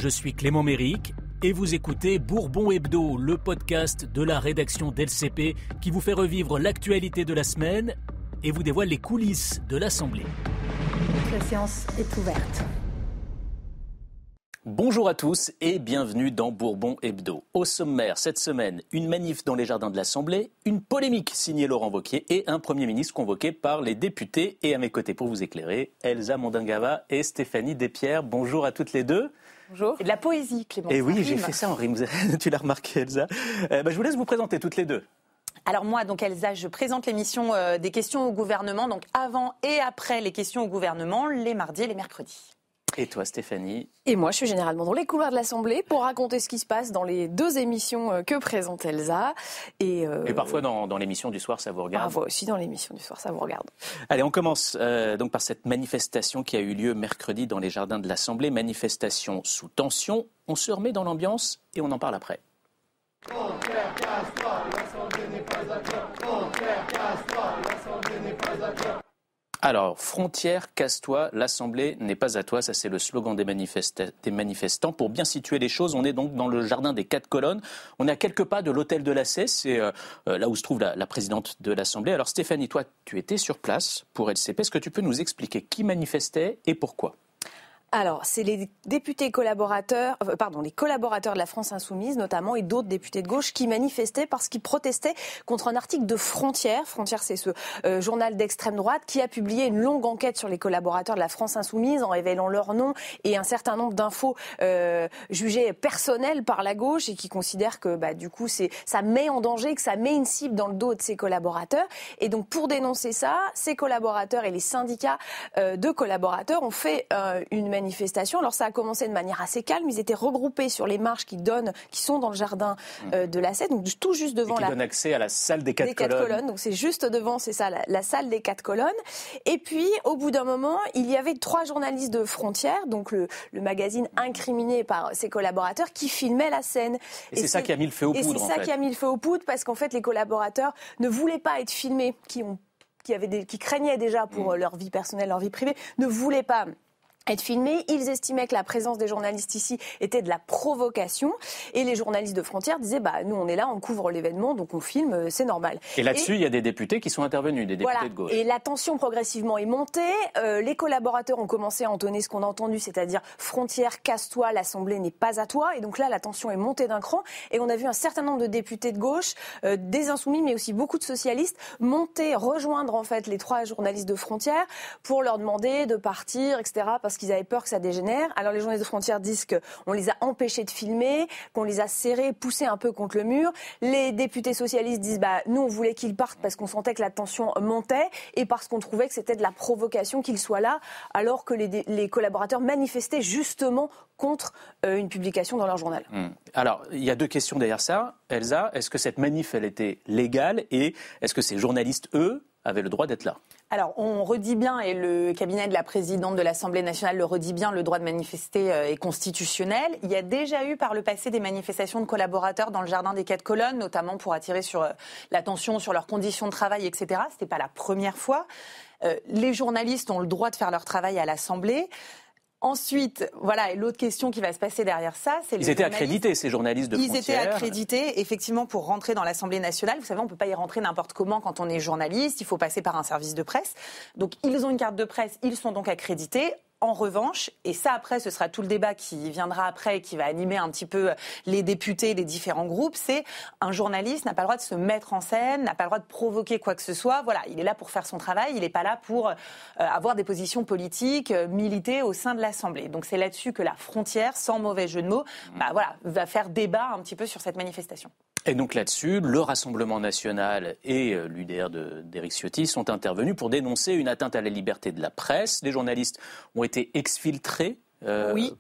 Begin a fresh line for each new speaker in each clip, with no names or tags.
je suis Clément Méric et vous écoutez Bourbon Hebdo, le podcast de la rédaction d'LCP qui vous fait revivre l'actualité de la semaine et vous dévoile les coulisses de l'Assemblée.
La séance est ouverte.
Bonjour à tous et bienvenue dans Bourbon Hebdo. Au sommaire, cette semaine, une manif dans les jardins de l'Assemblée, une polémique signée Laurent Wauquiez et un Premier ministre convoqué par les députés. Et à mes côtés pour vous éclairer, Elsa Mondingava et Stéphanie Despierres. Bonjour à toutes les deux.
Bonjour. Et de la poésie, Clément.
Et oui, j'ai fait ça en rime. Tu l'as remarqué, Elsa. Je vous laisse vous présenter toutes les deux.
Alors moi, donc Elsa, je présente l'émission des questions au gouvernement, donc avant et après les questions au gouvernement, les mardis et les mercredis.
Et toi, Stéphanie?
Et moi, je suis généralement dans les couloirs de l'Assemblée pour raconter ce qui se passe dans les deux émissions que présente Elsa.
Et parfois dans l'émission du soir, ça vous regarde.
Parfois aussi dans l'émission du soir, ça vous regarde.
Allez, on commence donc par cette manifestation qui a eu lieu mercredi dans les jardins de l'Assemblée. Manifestation sous tension. On se remet dans l'ambiance et on en parle après.
Frontière, casse-toi, l'Assemblée n'est pas à toi. Frontière, casse-toi, l'Assemblée n'est pas à toi.
Alors, frontière, casse-toi, l'Assemblée n'est pas à toi. Ça, c'est le slogan des manifestants. Pour bien situer les choses, on est donc dans le jardin des 4 colonnes. On est à quelques pas de l'hôtel de la Cesse. C'est là où se trouve la présidente de l'Assemblée. Alors, Stéphanie, toi, tu étais sur place pour LCP. Est-ce que tu peux nous expliquer qui manifestait et pourquoi ?
Alors, c'est les députés collaborateurs, les collaborateurs de la France Insoumise, notamment, et d'autres députés de gauche qui manifestaient parce qu'ils protestaient contre un article de Frontières. Frontières, c'est ce journal d'extrême droite qui a publié une longue enquête sur les collaborateurs de la France Insoumise en révélant leur nom et un certain nombre d'infos jugées personnelles par la gauche et qui considèrent que, du coup, ça met en danger, que ça met une cible dans le dos de ses collaborateurs. Et donc, pour dénoncer ça, ces collaborateurs et les syndicats de collaborateurs ont fait une manifestation. Alors ça a commencé de manière assez calme. Ils étaient regroupés sur les marches qui sont dans le jardin de la Cesse, donc tout juste devant
qui donne accès à la salle des 4 colonnes.
Donc c'est juste devant, c'est ça, la salle des 4 colonnes. Et puis au bout d'un moment, il y avait 3 journalistes de Frontières, donc le magazine incriminé par ses collaborateurs, qui filmaient la scène.
Et c'est ça qui a mis le feu aux poudres.
Et c'est ça qui a mis le feu aux poudres parce qu'en fait les collaborateurs ne voulaient pas être filmés, qui craignaient déjà pour leur vie personnelle, leur vie privée, ne voulaient pas être filmés. Ils estimaient que la présence des journalistes ici était de la provocation et les journalistes de Frontières disaient nous on est là, on couvre l'événement, donc on filme, c'est normal.
Et là-dessus, il y a des députés qui sont intervenus, des députés de gauche.
Et la tension progressivement est montée, les collaborateurs ont commencé à entonner ce qu'on a entendu, c'est-à-dire Frontières, casse-toi, l'Assemblée n'est pas à toi, et donc là la tension est montée d'un cran et on a vu un certain nombre de députés de gauche, des Insoumis mais aussi beaucoup de socialistes rejoindre en fait les 3 journalistes de Frontières pour leur demander de partir, etc., parce qu'ils avaient peur que ça dégénère. Alors les journalistes de Frontières disent qu'on les a empêchés de filmer, qu'on les a serrés, poussés un peu contre le mur. Les députés socialistes disent nous on voulait qu'ils partent parce qu'on sentait que la tension montait et parce qu'on trouvait que c'était de la provocation qu'ils soient là, alors que les collaborateurs manifestaient justement contre une publication dans leur journal.
Alors, il y a 2 questions derrière ça. Elsa, est-ce que cette manif, elle était légale et est-ce que ces journalistes, eux, avaient le droit d'être là ?
Alors, on redit bien, et le cabinet de la présidente de l'Assemblée nationale le redit bien, le droit de manifester est constitutionnel. Il y a déjà eu par le passé des manifestations de collaborateurs dans le jardin des 4 colonnes, notamment pour attirer sur l'attention sur leurs conditions de travail, etc. Ce n'était pas la première fois. Les journalistes ont le droit de faire leur travail à l'Assemblée. Ensuite, et l'autre question qui va se passer derrière ça, c'est
Ils étaient accrédités, ces journalistes de Frontières.
Ils étaient accrédités, effectivement, pour rentrer dans l'Assemblée nationale. Vous savez, on ne peut pas y rentrer n'importe comment quand on est journaliste. Il faut passer par un service de presse. Donc, ils ont une carte de presse. Ils sont donc accrédités. En revanche, et ça après ce sera tout le débat qui viendra après et qui va animer un petit peu les députés, les différents groupes, c'est un journaliste n'a pas le droit de se mettre en scène, n'a pas le droit de provoquer quoi que ce soit. Voilà, il est là pour faire son travail, il n'est pas là pour avoir des positions politiques, militer au sein de l'Assemblée. Donc c'est là-dessus que la Frontière, sans mauvais jeu de mots, va faire débat un petit peu sur cette manifestation.
Et donc là-dessus, le Rassemblement national et l'UDR d'Éric Ciotti sont intervenus pour dénoncer une atteinte à la liberté de la presse. Les journalistes ont été exfiltrés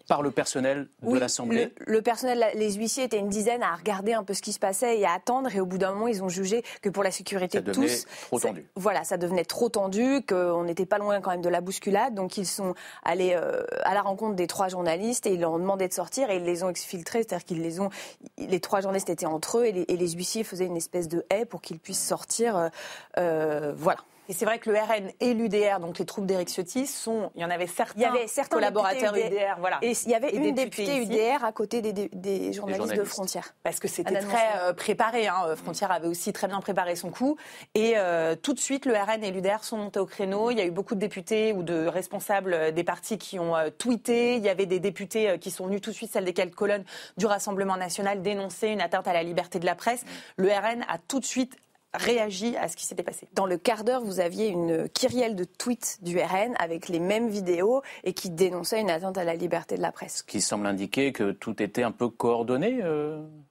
par le personnel de l'Assemblée.
Le personnel, les huissiers étaient une dizaine à regarder un peu ce qui se passait et à attendre. Et au bout d'un moment, ils ont jugé que pour la sécurité de tous,
trop tendu.
Ça devenait trop tendu, qu'on n'était pas loin quand même de la bousculade. Donc ils sont allés à la rencontre des 3 journalistes et ils leur ont demandé de sortir et ils les ont exfiltrés. C'est-à-dire les 3 journalistes étaient entre eux et les huissiers faisaient une espèce de haie pour qu'ils puissent sortir. Voilà.
Et c'est vrai que le RN et l'UDR, donc les troupes d'Éric Ciotti, il y en avait certains collaborateurs UDR. Voilà.
Et il y avait une députée
ici.
UDR à côté des journalistes de Frontière.
Parce que c'était très préparé. Frontière avait aussi très bien préparé son coup. Et tout de suite, le RN et l'UDR sont montés au créneau. Il y a eu beaucoup de députés ou de responsables des partis qui ont tweeté. Il y avait des députés qui sont venus tout de suite, celle des 4 colonnes du Rassemblement national, dénoncer une atteinte à la liberté de la presse. Le RN a tout de suite réagi à ce qui s'était passé.
Dans le quart d'heure, vous aviez une kyrielle de tweets du RN avec les mêmes vidéos et qui dénonçaient une atteinte à la liberté de la presse.
Ce qui semble indiquer que tout était un peu coordonné,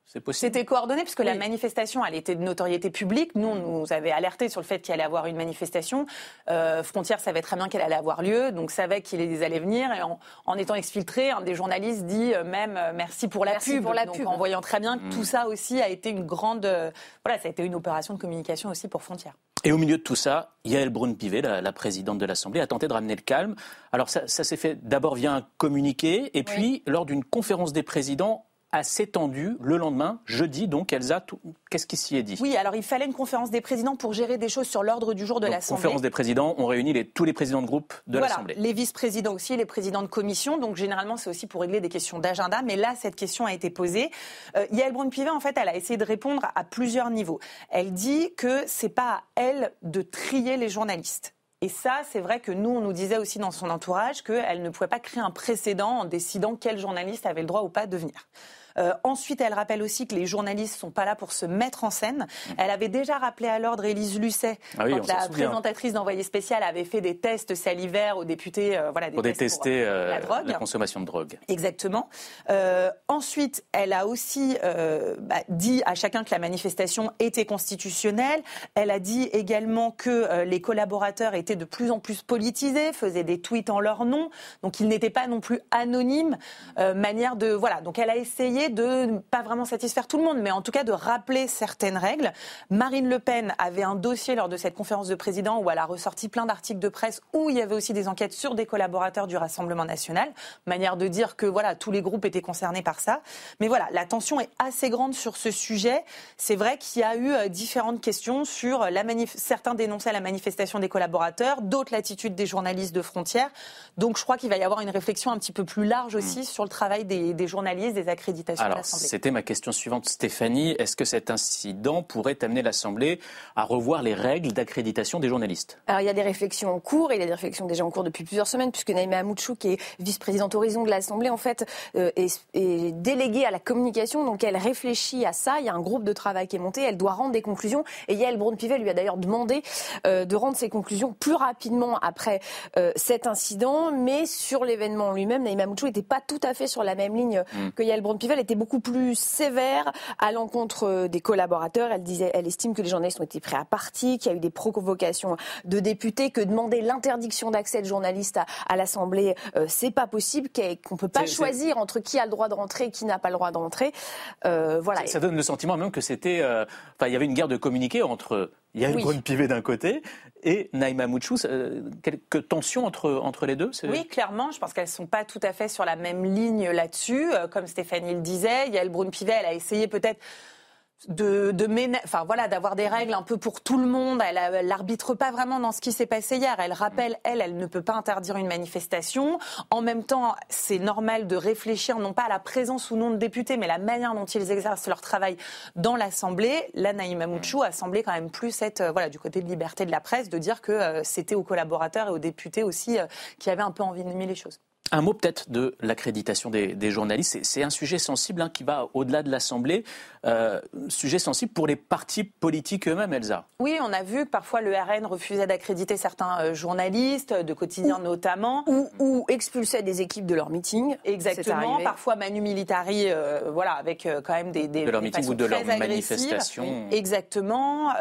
c'est possible.
C'était coordonné puisque la manifestation, elle était de notoriété publique. Nous, on nous avait alerté sur le fait qu'il allait avoir une manifestation. Frontière savait très bien qu'elle allait avoir lieu, donc savait qu'il allait venir. Et en étant exfiltré, un des journalistes dit même merci pour la pub. En voyant très bien que tout ça aussi a été une grande... ça a été une opération de communication aussi pour Frontière.
Et au milieu de tout ça, Yaël Braun-Pivet, la présidente de l'Assemblée, a tenté de ramener le calme. Alors ça s'est fait d'abord via un communiqué, et puis lors d'une conférence des présidents assez tendue le lendemain, jeudi. Donc, Elsa, qu'est-ce qui s'y est dit ?
Oui, alors il fallait une conférence des présidents pour gérer des choses sur l'ordre du jour de l'Assemblée.
Conférence des présidents, on réunit tous les présidents de groupe de l'Assemblée.
Les vice-présidents aussi, les présidents de commission. Donc, généralement, c'est aussi pour régler des questions d'agenda. Mais là, cette question a été posée. Yaël Braun-Pivet, en fait, elle a essayé de répondre à plusieurs niveaux. Elle dit que c'est pas à elle de trier les journalistes. Et ça, c'est vrai que nous, on nous disait aussi dans son entourage qu'elle ne pouvait pas créer un précédent en décidant quel journaliste avait le droit ou pas de venir. Ensuite, elle rappelle aussi que les journalistes ne sont pas là pour se mettre en scène. Elle avait déjà rappelé à l'ordre Élise Lucet, quand la présentatrice d'Envoyé spécial avait fait des tests salivaires aux députés
pour détester
la drogue.
La consommation de drogue.
Exactement. Ensuite, elle a aussi dit à chacun que la manifestation était constitutionnelle. Elle a dit également que les collaborateurs étaient de plus en plus politisés, faisaient des tweets en leur nom, donc ils n'étaient pas non plus anonymes. Donc elle a essayé de ne pas vraiment satisfaire tout le monde, mais en tout cas de rappeler certaines règles. Marine Le Pen avait un dossier lors de cette conférence de présidents où elle a ressorti plein d'articles de presse où il y avait aussi des enquêtes sur des collaborateurs du Rassemblement national. Manière de dire que tous les groupes étaient concernés par ça. Mais la tension est assez grande sur ce sujet. C'est vrai qu'il y a eu différentes questions sur certains dénonçaient la manifestation des collaborateurs, d'autres l'attitude des journalistes de Frontière. Donc je crois qu'il va y avoir une réflexion un petit peu plus large aussi sur le travail des journalistes, des accréditations de l'Assemblée.
C'était ma question suivante, Stéphanie. Est-ce que cet incident pourrait amener l'Assemblée à revoir les règles d'accréditation des journalistes ?
Alors il y a des réflexions en cours, il y a des réflexions déjà en cours depuis plusieurs semaines, puisque Naïma Amouchou, qui est vice-présidente Horizon de l'Assemblée, en fait, est déléguée à la communication, donc elle réfléchit à ça. Il y a un groupe de travail qui est monté, elle doit rendre des conclusions, et Yaël Braun-Pivet lui a d'ailleurs demandé de rendre ses conclusions plus rapidement après cet incident, mais sur l'événement lui-même, Naïma Amouchou n'était pas tout à fait sur la même ligne que Yaël Braun-Pivet. Elle était beaucoup plus sévère à l'encontre des collaborateurs. Elle estime que les journalistes ont été pris à partie, qu'il y a eu des provocations de députés, que demander l'interdiction d'accès de journalistes à l'Assemblée, c'est pas possible, qu'on peut pas choisir entre qui a le droit de rentrer et qui n'a pas le droit de rentrer.
Ça donne le sentiment même que c'était, il y avait une guerre de communiqué entre Yaël Braun-Pivet d'un côté et Naïma Amouchou. Quelques tensions entre les deux.
Oui, clairement. Je pense qu'elles ne sont pas tout à fait sur la même ligne là-dessus. Comme Stéphanie le disait, Yaël Braun-Pivet, elle a essayé peut-être d'avoir des règles un peu pour tout le monde. Elle n'arbitre pas vraiment dans ce qui s'est passé hier. Elle rappelle, elle ne peut pas interdire une manifestation. En même temps, c'est normal de réfléchir non pas à la présence ou non de députés, mais la manière dont ils exercent leur travail dans l'Assemblée. Là, Naïma Amouchou a semblé quand même plus être du côté de liberté de la presse, de dire que c'était aux collaborateurs et aux députés aussi qui avaient un peu envenimé les choses.
Un mot peut-être de l'accréditation des journalistes. C'est un sujet sensible qui va au-delà de l'Assemblée. Sujet sensible pour les partis politiques eux-mêmes, Elsa.
Oui, on a vu que parfois le RN refusait d'accréditer certains journalistes, de quotidiens notamment.
Ou expulsait des équipes de leur meeting.
Exactement. Parfois Manu Militari, avec quand même des
de leur meeting ou de leur
manifestation. Exactement.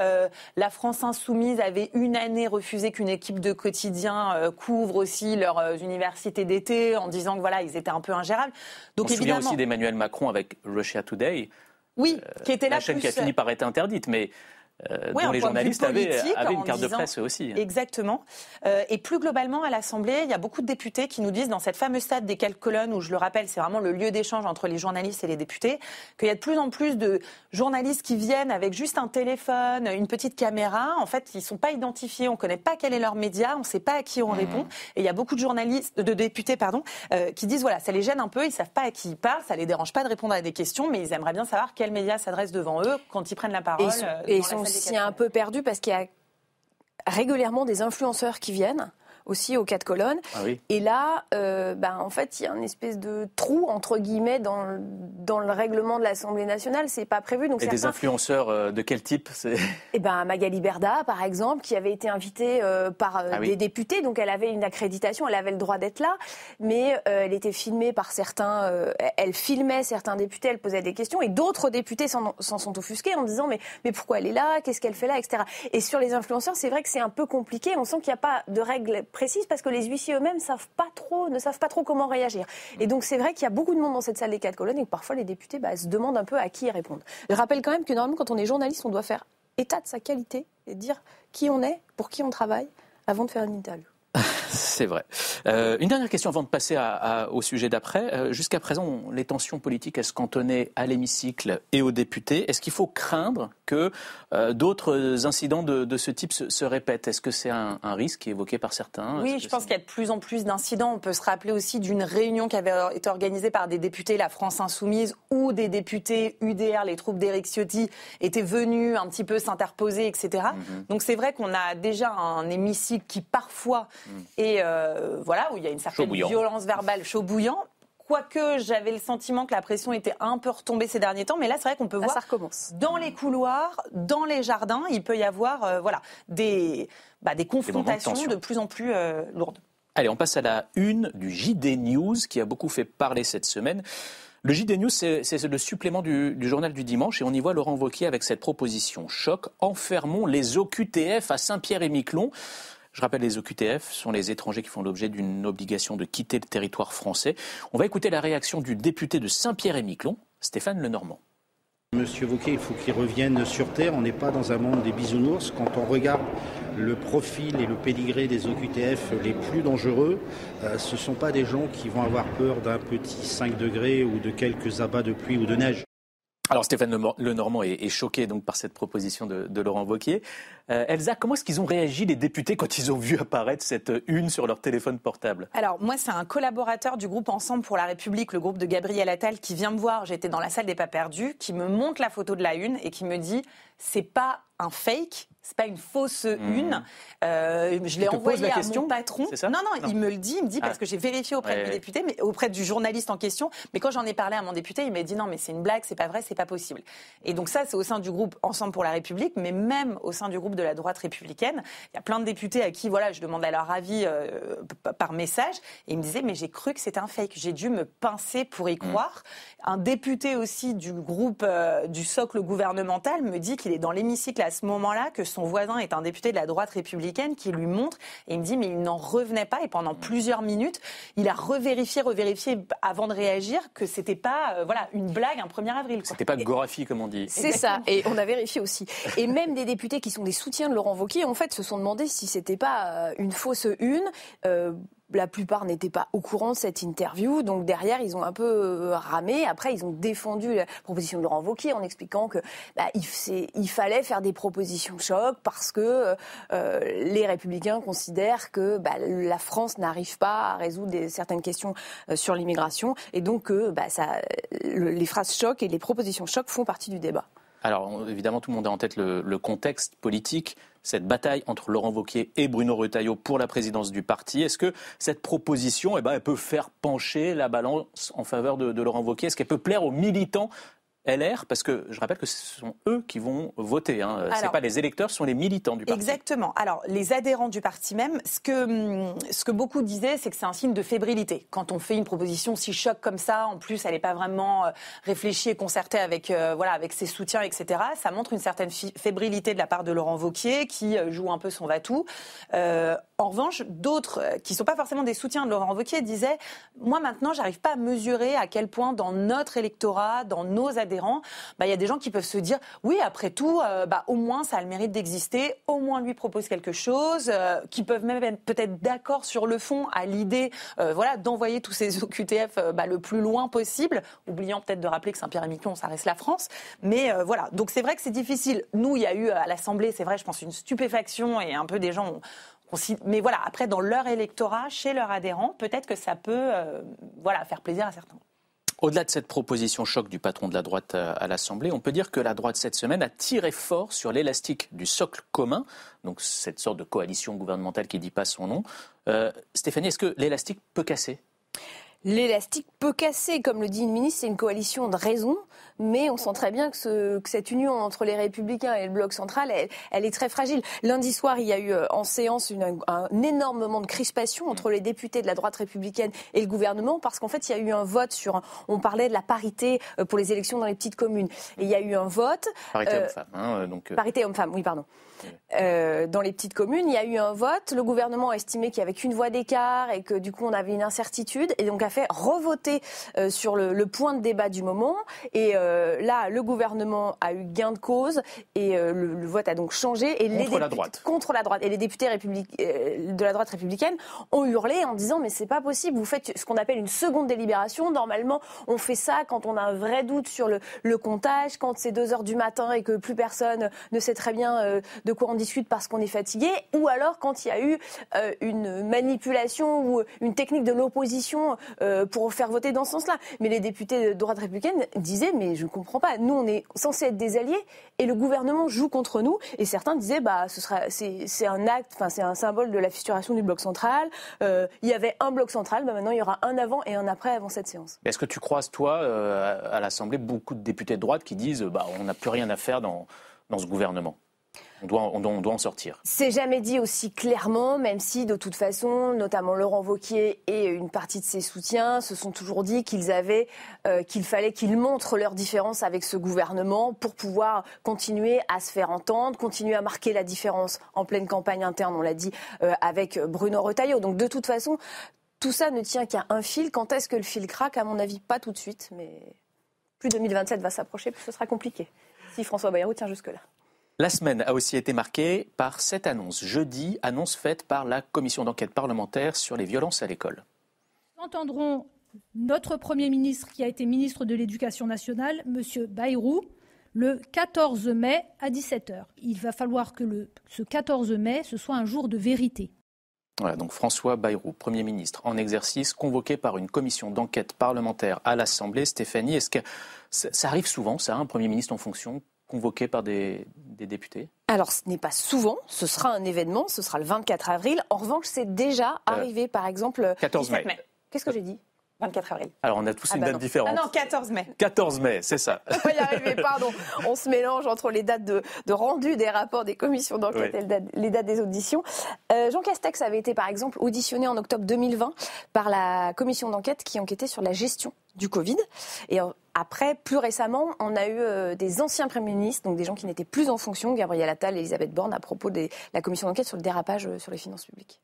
La France Insoumise avait une année refusé qu'une équipe de quotidien couvre aussi leurs universités d'été, en disant que ils étaient un peu ingérables.
Donc, on se souvient aussi d'Emmanuel Macron avec Russia Today.
Oui, qui était là.
La chaîne qui a fini par être interdite, mais dont les journalistes avaient une carte de presse aussi.
Exactement. Et plus globalement, à l'Assemblée, il y a beaucoup de députés qui nous disent, dans cette fameuse salle des 4 colonnes, où je le rappelle, c'est vraiment le lieu d'échange entre les journalistes et les députés, qu'il y a de plus en plus de journalistes qui viennent avec juste un téléphone, une petite caméra. En fait, ils ne sont pas identifiés, on ne connaît pas quel est leur média, on ne sait pas à qui on répond. Et il y a beaucoup de députés qui disent, voilà, ça les gêne un peu, ils ne savent pas à qui ils parlent, ça ne les dérange pas de répondre à des questions, mais ils aimeraient bien savoir quel média s'adresse devant eux quand ils prennent la parole.
Et ils sont aussi un peu perdus parce qu'il y a régulièrement des influenceurs qui viennent aussi aux 4 colonnes.
Ah oui.
Et là, en fait, il y a une espèce de trou, entre guillemets, dans le règlement de l'Assemblée nationale. C'est pas prévu. Donc
et des influenceurs de quel type?
Magali Berda, par exemple, qui avait été invitée par des députés. Donc, elle avait une accréditation, elle avait le droit d'être là. Mais elle était filmée par certains... elle filmait certains députés, elle posait des questions. Et d'autres députés s'en sont offusqués en disant mais pourquoi elle est là? Qu'est-ce qu'elle fait là? Etc. Et sur les influenceurs, c'est vrai que c'est un peu compliqué. On sent qu'il n'y a pas de règles précise parce que les huissiers eux-mêmes ne savent pas trop comment réagir. Et donc c'est vrai qu'il y a beaucoup de monde dans cette salle des 4 colonnes et que parfois les députés se demandent un peu à qui ils répondent. Je rappelle quand même que normalement quand on est journaliste, on doit faire état de sa qualité et dire qui on est, pour qui on travaille, avant de faire une interview.
C'est vrai. Une dernière question avant de passer au sujet d'après. Jusqu'à présent, les tensions politiques, elles se cantonnaient à l'hémicycle et aux députés. Est-ce qu'il faut craindre que d'autres incidents de ce type se répètent? Est-ce que c'est un risque évoqué par certains?
Oui, je pense qu'il y a de plus en plus d'incidents. On peut se rappeler aussi d'une réunion qui avait été organisée par des députés La France Insoumise où des députés UDR, les troupes d'Éric Ciotti, étaient venus un petit peu s'interposer, etc. Donc c'est vrai qu'on a déjà un hémicycle qui parfois est où il y a une certaine violence verbale, chaud bouillant. Quoique j'avais le sentiment que la pression était un peu retombée ces derniers temps, mais là c'est vrai qu'on peut voir dans les couloirs, dans les jardins, il peut y avoir des confrontations de plus en plus lourdes.
Allez, on passe à la une du JD News qui a beaucoup fait parler cette semaine. Le JD News, c'est le supplément du journal du dimanche et on y voit Laurent Wauquiez avec cette proposition choc. Enfermons les OQTF à Saint-Pierre-et-Miquelon. Je rappelle, les OQTF sont les étrangers qui font l'objet d'une obligation de quitter le territoire français. On va écouter la réaction du député de Saint-Pierre-et-Miquelon, Stéphane Lenormand.
Monsieur Wauquiez, il faut qu'il revienne sur Terre. On n'est pas dans un monde des bisounours. Quand on regarde le profil et le pédigré des OQTF les plus dangereux, ce ne sont pas des gens qui vont avoir peur d'un petit 5 degrés ou de quelques abats de pluie ou de neige.
Alors Stéphane Lenormand est choqué donc par cette proposition de Laurent Wauquiez. Elsa, comment est-ce qu'ils ont réagi les députés quand ils ont vu apparaître cette une sur leur téléphone portable?
Alors moi c'est un collaborateur du groupe Ensemble pour la République, le groupe de Gabriel Attal, qui vient me voir, j'étais dans la salle des pas perdus, qui me montre la photo de la une et qui me dit c'est pas un fake, c'est pas une fausse une. Je l'ai envoyé à mon patron. Non, il me le dit, parce que j'ai vérifié auprès du député, mais auprès du journaliste en question. Mais quand j'en ai parlé à mon député, il m'a dit non, mais c'est une blague, c'est pas vrai, c'est pas possible. Et donc ça, c'est au sein du groupe Ensemble pour la République, mais même au sein du groupe de la droite républicaine, il y a plein de députés à qui, je demandais leur avis par message, et ils me disaient mais j'ai cru que c'était un fake, j'ai dû me pincer pour y croire. Un député aussi du groupe du socle gouvernemental me dit qu'il est dans l'hémicycle à ce moment-là, que son voisin est un député de la droite républicaine qui lui montre, et il me dit mais il n'en revenait pas, et pendant plusieurs minutes il a revérifié avant de réagir que c'était pas une blague, un 1er avril.
C'était pas Gorafi comme on dit.
C'est ça, et on a vérifié aussi. Et même des députés qui sont des soutiens de Laurent Wauquiez en fait se sont demandé si c'était pas une fausse une. La plupart n'étaient pas au courant de cette interview, donc derrière ils ont un peu ramé. Après ils ont défendu la proposition de Laurent Wauquiez en expliquant que il fallait faire des propositions choc parce que les Républicains considèrent que la France n'arrive pas à résoudre certaines questions sur l'immigration et donc les phrases choc et les propositions choc font partie du débat.
Alors évidemment tout le monde a en tête le contexte politique, cette bataille entre Laurent Wauquiez et Bruno Retailleau pour la présidence du parti. Est-ce que cette proposition elle peut faire pencher la balance en faveur de Laurent Wauquiez? Est-ce qu'elle peut plaire aux militants LR, parce que je rappelle que ce sont eux qui vont voter. Ce n'est pas les électeurs, ce sont les militants du parti.
Exactement. Alors, les adhérents du parti même, ce que beaucoup disaient, c'est que c'est un signe de fébrilité. Quand on fait une proposition si choc comme ça, en plus, elle n'est pas vraiment réfléchie et concertée avec ses soutiens, etc. Ça montre une certaine fébrilité de la part de Laurent Wauquiez, qui joue un peu son va-tout. En revanche, d'autres qui ne sont pas forcément des soutiens de Laurent Wauquiez disaient « Moi, maintenant, j'arrive pas à mesurer à quel point dans notre électorat, dans nos adhérents, adhérents, il y a des gens qui peuvent se dire oui, après tout, au moins ça a le mérite d'exister, au moins lui propose quelque chose, qui peuvent même être peut-être d'accord sur le fond à l'idée d'envoyer tous ces OQTF le plus loin possible, oubliant peut-être de rappeler que Saint-Pierre-et-Miquelon, ça reste la France. Mais voilà, donc c'est vrai que c'est difficile. Nous, il y a eu à l'Assemblée, c'est vrai, je pense, une stupéfaction et un peu des gens mais voilà, après, dans leur électorat, chez leurs adhérents, peut-être que ça peut faire plaisir à certains.
Au-delà de cette proposition choc du patron de la droite à l'Assemblée, on peut dire que la droite cette semaine a tiré fort sur l'élastique du socle commun, donc cette sorte de coalition gouvernementale qui ne dit pas son nom. Stéphanie, est-ce que l'élastique peut casser ?
L'élastique peut casser, comme le dit une ministre, c'est une coalition de raison, mais on sent très bien que cette union entre les Républicains et le Bloc central, elle est très fragile. Lundi soir, il y a eu en séance un énorme moment de crispation entre les députés de la droite républicaine et le gouvernement, parce qu'en fait, il y a eu un vote on parlait de la parité pour les élections dans les petites communes. Et il y a eu un vote...
Parité homme-femme.
Parité homme-femme, oui, pardon. Dans les petites communes, il y a eu un vote. Le gouvernement a estimé qu'il y avait qu'une voix d'écart et que du coup on avait une incertitude et donc a fait revoter sur le point de débat du moment. Et là, le gouvernement a eu gain de cause et le vote a donc changé. Et
contre la droite.
Contre la droite. Et les députés de la droite républicaine ont hurlé en disant mais c'est pas possible. Vous faites ce qu'on appelle une seconde délibération. Normalement, on fait ça quand on a un vrai doute sur le comptage, quand c'est 2h du matin et que plus personne ne sait très bien de quoi on discute parce qu'on est fatigué, ou alors quand il y a eu une manipulation ou une technique de l'opposition pour faire voter dans ce sens-là. Mais les députés de droite républicaine disaient mais je ne comprends pas, nous on est censés être des alliés et le gouvernement joue contre nous. Et certains disaient c'est un acte, c'est un symbole de la fissuration du bloc central. Il y avait un bloc central, maintenant il y aura un avant et un après avant cette séance.
Est-ce que tu croises toi à l'Assemblée beaucoup de députés de droite qui disent on n'a plus rien à faire dans ce gouvernement? On doit en sortir.
C'est jamais dit aussi clairement, même si de toute façon, notamment Laurent Wauquiez et une partie de ses soutiens se sont toujours dit qu'il fallait qu'ils montrent leurs différences avec ce gouvernement pour pouvoir continuer à se faire entendre, continuer à marquer la différence en pleine campagne interne, on l'a dit, avec Bruno Retailleau. Donc de toute façon, tout ça ne tient qu'à un fil. Quand est-ce que le fil craque? À mon avis, pas tout de suite, mais plus 2027 va s'approcher, plus ce sera compliqué. Si François Bayrou tient jusque-là.
La semaine a aussi été marquée par cette annonce. Jeudi, annonce faite par la commission d'enquête parlementaire sur les violences à l'école.
Nous entendrons notre Premier ministre, qui a été ministre de l'Éducation nationale, M. Bayrou, le 14 mai à 17h. Il va falloir que ce 14 mai, ce soit un jour de vérité.
Voilà, donc François Bayrou, Premier ministre en exercice, convoqué par une commission d'enquête parlementaire à l'Assemblée. Stéphanie, est-ce que ça arrive souvent, ça, un Premier ministre en fonction convoqué par des députés?
Alors, ce n'est pas souvent, ce sera un événement, ce sera le 24 avril. En revanche, c'est déjà arrivé, par exemple...
14 mai.
Qu'est-ce que j'ai dit ?
24 avril.
Alors, on a tous une date différente.
Ah non, 14 mai.
14 mai, c'est ça.
On va y arriver, pardon. On se mélange entre les dates de rendu des rapports des commissions d'enquête et les dates des auditions. Jean Castex avait été, par exemple, auditionné en octobre 2020 par la commission d'enquête qui enquêtait sur la gestion du Covid. Et après, plus récemment, on a eu des anciens premiers ministres, donc des gens qui n'étaient plus en fonction, Gabriel Attal et Elisabeth Borne, à propos de la commission d'enquête sur le dérapage sur les finances publiques.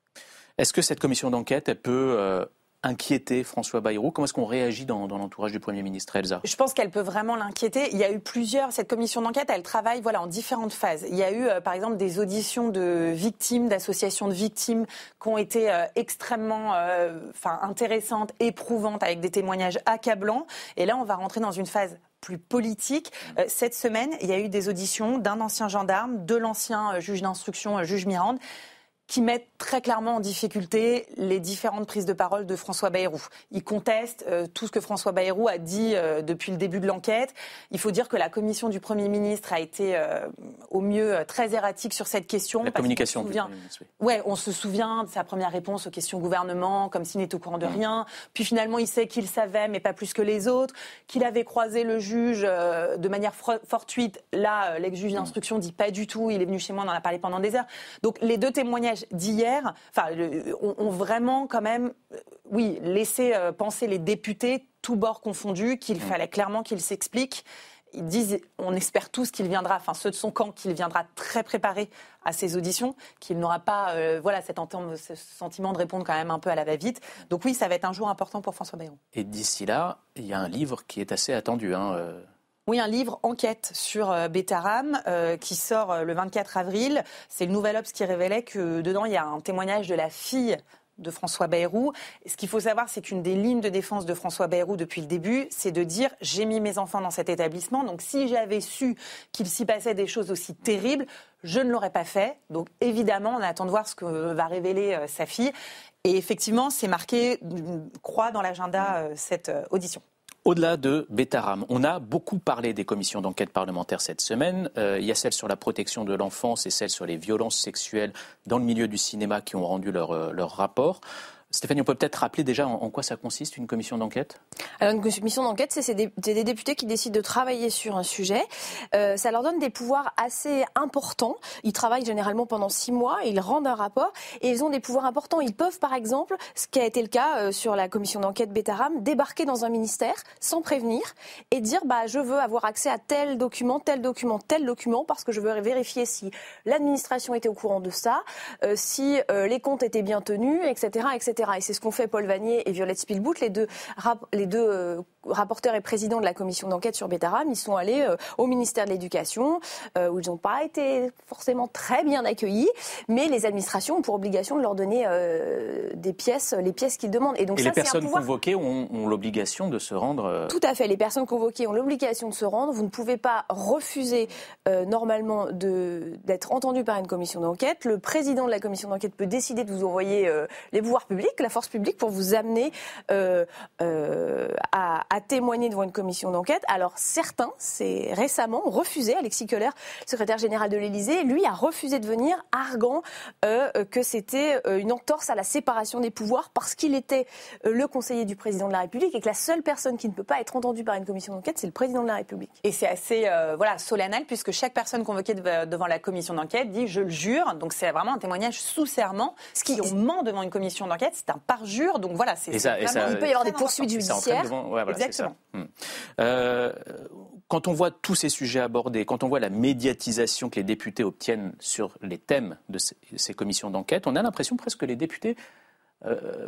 Est-ce que cette commission d'enquête, elle peut inquiéter François Bayrou? Comment est-ce qu'on réagit dans l'entourage du Premier ministre, Elsa?
Je pense qu'elle peut vraiment l'inquiéter. Il y a eu cette commission d'enquête, elle travaille en différentes phases. Il y a eu, par exemple, des auditions de victimes, d'associations de victimes qui ont été extrêmement intéressantes, éprouvantes, avec des témoignages accablants. Et là, on va rentrer dans une phase plus politique. Cette semaine, il y a eu des auditions d'un ancien gendarme, de l'ancien juge d'instruction, juge Mirande, qui mettent très clairement en difficulté les différentes prises de parole de François Bayrou. Il conteste tout ce que François Bayrou a dit depuis le début de l'enquête. Il faut dire que la commission du Premier ministre a été au mieux très erratique sur cette question.
La communication du Premier ministre, oui.
Ouais, on se souvient de sa première réponse aux questions gouvernement, comme s'il n'était au courant de rien. Puis finalement, il sait qu'il savait, mais pas plus que les autres, qu'il avait croisé le juge de manière fortuite. Là, l'ex-juge d'instruction dit pas du tout. Il est venu chez moi, on en a parlé pendant des heures. Donc les deux témoignages d'hier ont vraiment quand même laissé penser les députés, tous bords confondus, qu'il fallait clairement qu'ils s'expliquent. Ils disent, on espère tous qu'il viendra, ceux de son camp, qu'il viendra très préparé à ces auditions, qu'il n'aura pas ce sentiment de répondre quand même un peu à la va-vite. Donc oui, ça va être un jour important pour François Bayrou.
Et d'ici là, il y a un livre qui est assez attendu,
Oui, un livre enquête sur Betaram qui sort le 24 avril. C'est le Nouvel Obs qui révélait que dedans, il y a un témoignage de la fille de François Bayrou. Ce qu'il faut savoir, c'est qu'une des lignes de défense de François Bayrou depuis le début, c'est de dire « j'ai mis mes enfants dans cet établissement, donc si j'avais su qu'il s'y passait des choses aussi terribles, je ne l'aurais pas fait ». Donc évidemment, on attend de voir ce que va révéler sa fille. Et effectivement, c'est marqué croix dans l'agenda cette audition.
Au-delà de Betaram, on a beaucoup parlé des commissions d'enquête parlementaires cette semaine. Il y a celle sur la protection de l'enfance et celle sur les violences sexuelles dans le milieu du cinéma qui ont rendu leur rapport. Stéphanie, on peut peut-être rappeler déjà en quoi ça consiste, une commission d'enquête ?
Alors, une commission d'enquête, c'est des députés qui décident de travailler sur un sujet. Ça leur donne des pouvoirs assez importants. Ils travaillent généralement pendant 6 mois, ils rendent un rapport et ils ont des pouvoirs importants. Ils peuvent, par exemple, ce qui a été le cas sur la commission d'enquête Betaram, débarquer dans un ministère sans prévenir et dire je veux avoir accès à tel document, parce que je veux vérifier si l'administration était au courant de ça, si les comptes étaient bien tenus, etc., etc. Et c'est ce qu'ont fait Paul Vannier et Violette Spilbout, les deux rapporteurs et présidents de la commission d'enquête sur Betaram. Ils sont allés au ministère de l'Éducation, où ils n'ont pas été forcément très bien accueillis, mais les administrations ont pour obligation de leur donner les pièces qu'ils demandent. Et donc
les personnes convoquées ont l'obligation de se rendre...
Tout à fait, les personnes convoquées ont l'obligation de se rendre. Vous ne pouvez pas refuser normalement d'être entendu par une commission d'enquête. Le président de la commission d'enquête peut décider de vous envoyer les pouvoirs publics, la force publique, pour vous amener à témoigner devant une commission d'enquête. Alors certains, c'est récemment refusé. Alexis Keller, secrétaire général de l'Élysée, lui a refusé de venir, arguant que c'était une entorse à la séparation des pouvoirs parce qu'il était le conseiller du président de la République et que la seule personne qui ne peut pas être entendue par une commission d'enquête, c'est le président de la République.
Et c'est assez solennel puisque chaque personne convoquée devant la commission d'enquête dit « je le jure ». Donc c'est vraiment un témoignage sous serment. Ce qui on ment devant une commission d'enquête, c'est un parjure. Donc voilà,
il peut y avoir des poursuites judiciaires.
Exactement.
Quand on voit tous ces sujets abordés, quand on voit la médiatisation que les députés obtiennent sur les thèmes de ces commissions d'enquête, on a l'impression presque que les députés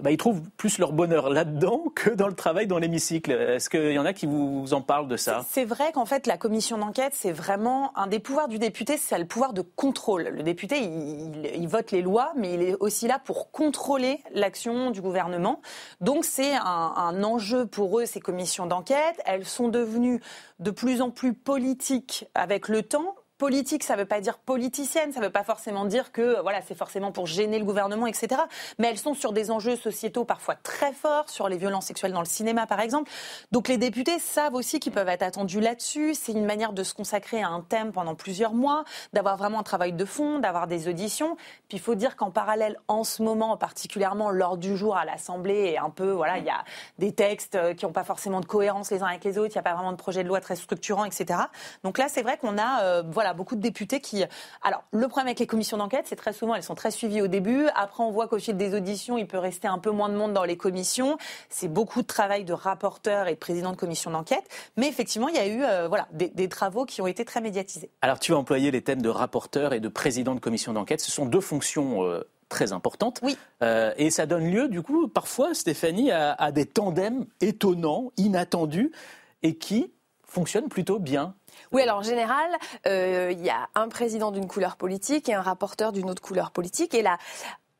ils trouvent plus leur bonheur là-dedans que dans le travail dans l'hémicycle. Est-ce qu'il y en a qui vous en parlent de ça ?
C'est vrai qu'en fait, la commission d'enquête, c'est vraiment un des pouvoirs du député, c'est le pouvoir de contrôle. Le député, il vote les lois, mais il est aussi là pour contrôler l'action du gouvernement. Donc c'est un enjeu pour eux, ces commissions d'enquête. Elles sont devenues de plus en plus politiques avec le temps. Politique, ça ne veut pas dire politicienne, ça ne veut pas forcément dire que c'est forcément pour gêner le gouvernement, etc. Mais elles sont sur des enjeux sociétaux parfois très forts, sur les violences sexuelles dans le cinéma, par exemple. Donc les députés savent aussi qu'ils peuvent être attendus là-dessus. C'est une manière de se consacrer à un thème pendant plusieurs mois, d'avoir vraiment un travail de fond, d'avoir des auditions. Puis il faut dire qu'en parallèle, en ce moment, particulièrement l'ordre du jour à l'Assemblée, est un peu, il y a des textes qui n'ont pas forcément de cohérence les uns avec les autres, il n'y a pas vraiment de projet de loi très structurant, etc. Donc là, c'est vrai qu'on a beaucoup de députés qui... Alors, le problème avec les commissions d'enquête, c'est très souvent, elles sont très suivies au début. Après, on voit qu'au fil des auditions, il peut rester un peu moins de monde dans les commissions. C'est beaucoup de travail de rapporteurs et de présidents de commissions d'enquête. Mais effectivement, il y a eu des travaux qui ont été très médiatisés.
Alors, tu as employé les thèmes de rapporteur et de président de commission d'enquête. Ce sont deux fonctions très importantes.
Oui.
Et ça donne lieu, du coup, parfois, Stéphanie, à des tandems étonnants, inattendus, et qui fonctionnent plutôt bien.
Oui, alors en général, il y a un président d'une couleur politique et un rapporteur d'une autre couleur politique. Et là,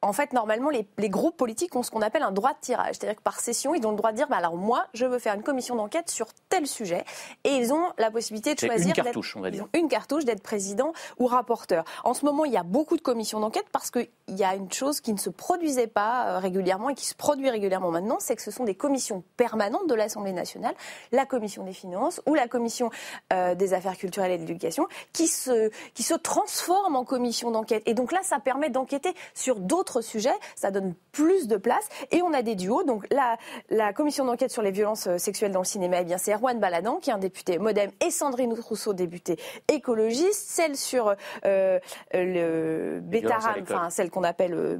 en fait, normalement, les groupes politiques ont ce qu'on appelle un droit de tirage. C'est-à-dire que par session, ils ont le droit de dire alors moi, je veux faire une commission d'enquête sur tel sujet. Et ils ont la possibilité de choisir.
Une cartouche, on va dire.
Une cartouche d'être président ou rapporteur. En ce moment, il y a beaucoup de commissions d'enquête parce qu'il y a une chose qui ne se produisait pas régulièrement et qui se produit régulièrement maintenant, c'est que ce sont des commissions permanentes de l'Assemblée nationale, la commission des finances ou la commission des affaires culturelles et de l'éducation, qui se transforment en commission d'enquête. Et donc là, ça permet d'enquêter sur d'autres sujets, ça donne plus de place et on a des duos. Donc la commission d'enquête sur les violences sexuelles dans le cinéma, c'est Erwan Balanant qui est un député MoDem et Sandrine Rousseau, députée écologiste. Celle sur le Betaram, celle qu'on appelle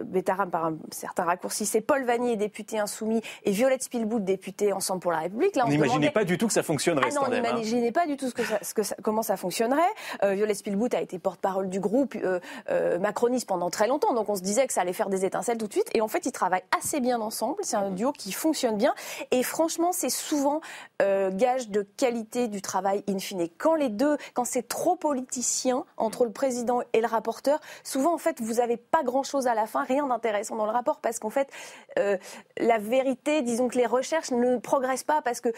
Betaram par un certain raccourci, c'est Paul Vannier, député insoumis, et Violette Spilbout, députée Ensemble pour la République. Là,
on n'imaginait pas du tout que ça fonctionnerait.
Non, on n'imaginait pas du tout comment ça fonctionnerait. Violette Spilbout a été porte-parole du groupe macroniste pendant très longtemps, donc on se disait que ça allait faire des étincelles tout de suite. Et en fait, ils travaillent assez bien ensemble. C'est un duo qui fonctionne bien. Et franchement, c'est souvent gage de qualité du travail in fine. Quand c'est trop politicien entre le président et le rapporteur, souvent, en fait, vous n'avez pas grand-chose à la fin, rien d'intéressant dans le rapport, parce qu'en fait, la vérité, disons que les recherches ne progressent pas parce que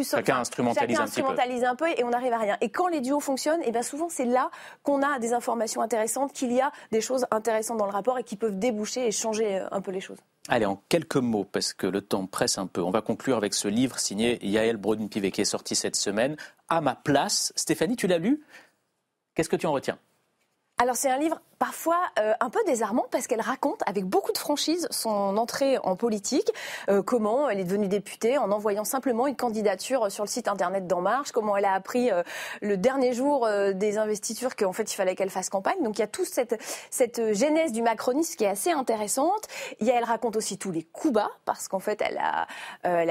chacun instrumentalise
un peu et on n'arrive à rien. Et quand les duos fonctionnent, et bien souvent c'est là qu'on a des informations intéressantes, qu'il y a des choses intéressantes dans le rapport et qui peuvent déboucher et changer un peu les choses.
Allez, en quelques mots, parce que le temps presse un peu, on va conclure avec ce livre signé Yael Braun-Pivet qui est sorti cette semaine. À ma place, Stéphanie, tu l'as lu ? Qu'est-ce que tu en retiens ?
Alors c'est un livre parfois un peu désarmant parce qu'elle raconte avec beaucoup de franchise son entrée en politique, comment elle est devenue députée en envoyant simplement une candidature sur le site internet d'En Marche, comment elle a appris le dernier jour des investitures qu'en fait il fallait qu'elle fasse campagne. Donc il y a toute cette genèse du macronisme qui est assez intéressante. Elle raconte aussi tous les coups bas parce qu'en fait elle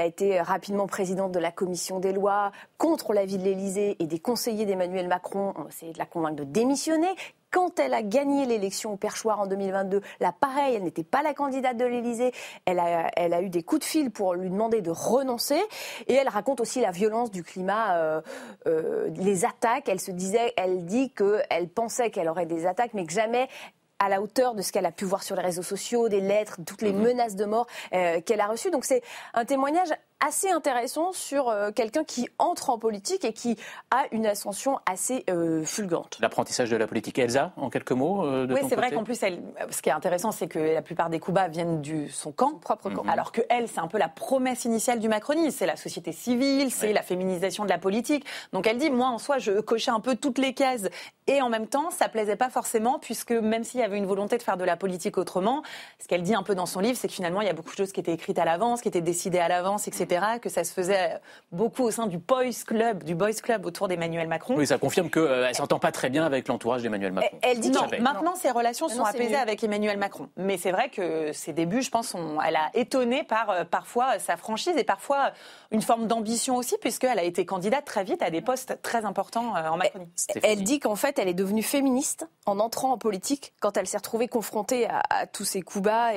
a été rapidement présidente de la commission des lois contre l'avis de l'Élysée et des conseillers d'Emmanuel Macron. On va essayer de la convaincre de démissionner. Quand elle a gagné l'élection au Perchoir en 2022, là pareil, elle n'était pas la candidate de l'Élysée. Elle a eu des coups de fil pour lui demander de renoncer. Et elle raconte aussi la violence du climat, les attaques. Elle dit qu'elle pensait qu'elle aurait des attaques, mais que jamais à la hauteur de ce qu'elle a pu voir sur les réseaux sociaux, des lettres, toutes les menaces de mort qu'elle a reçues. Donc c'est un témoignage assez intéressant sur quelqu'un qui entre en politique et qui a une ascension assez fulgurante.
L'apprentissage de la politique. Elsa, en quelques mots de ton côté ?
Oui, c'est vrai qu'en plus, ce qui est intéressant, c'est que la plupart des coups bas viennent de son camp, son propre camp. Alors que elle, c'est un peu la promesse initiale du macronisme. C'est la société civile, c'est la féminisation de la politique. Donc elle dit, moi en soi, je cochais un peu toutes les cases. Et en même temps, ça plaisait pas forcément, puisque même s'il y avait une volonté de faire de la politique autrement, ce qu'elle dit un peu dans son livre, c'est que finalement, il y a beaucoup de choses qui étaient écrites à l'avance, qui étaient décidées à l'avance, etc., que ça se faisait beaucoup au sein du Boys Club autour d'Emmanuel Macron.
Oui, ça confirme qu'elle ne s'entend pas très bien avec l'entourage d'Emmanuel Macron.
Elle dit non, maintenant ses relations sont apaisées avec Emmanuel Macron. Mais c'est vrai que ses débuts, je pense, elle a étonné par parfois sa franchise et parfois une forme d'ambition aussi, puisqu'elle a été candidate très vite à des postes très importants en Macronie.
Elle dit qu'en fait, elle est devenue féministe en entrant en politique quand elle s'est retrouvée confrontée à tous ces coups bas.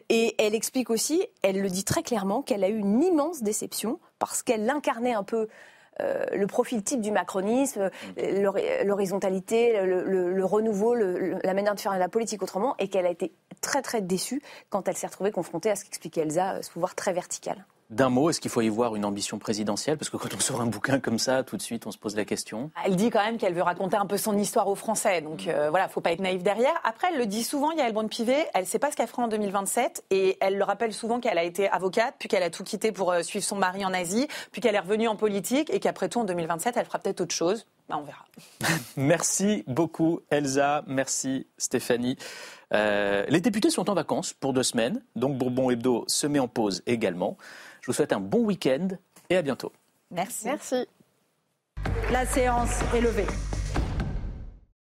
Et elle explique aussi, elle le dit très clairement, qu'elle a eu une immense déception parce qu'elle incarnait un peu le profil type du macronisme, l'horizontalité, le renouveau, la manière de faire la politique autrement, et qu'elle a été très très déçue quand elle s'est retrouvée confrontée à ce qu'expliquait Elsa, ce pouvoir très vertical.
D'un mot, est-ce qu'il faut y voir une ambition présidentielle ? Parce que quand on sort un bouquin comme ça, tout de suite, on se pose la question.
Elle dit quand même qu'elle veut raconter un peu son histoire aux Français. Donc voilà, faut pas être naïf derrière. Après, elle le dit souvent, Yael Braun-Pivet, elle sait pas ce qu'elle fera en 2027. Et elle le rappelle souvent qu'elle a été avocate, puis qu'elle a tout quitté pour suivre son mari en Asie, puis qu'elle est revenue en politique et qu'après tout, en 2027, elle fera peut-être autre chose. Ben, on verra. Merci beaucoup, Elsa. Merci, Stéphanie. Les députés sont en vacances pour 2 semaines. Donc Bourbon Hebdo se met en pause également. Je vous souhaite un bon week-end et à bientôt. Merci.
La séance est levée.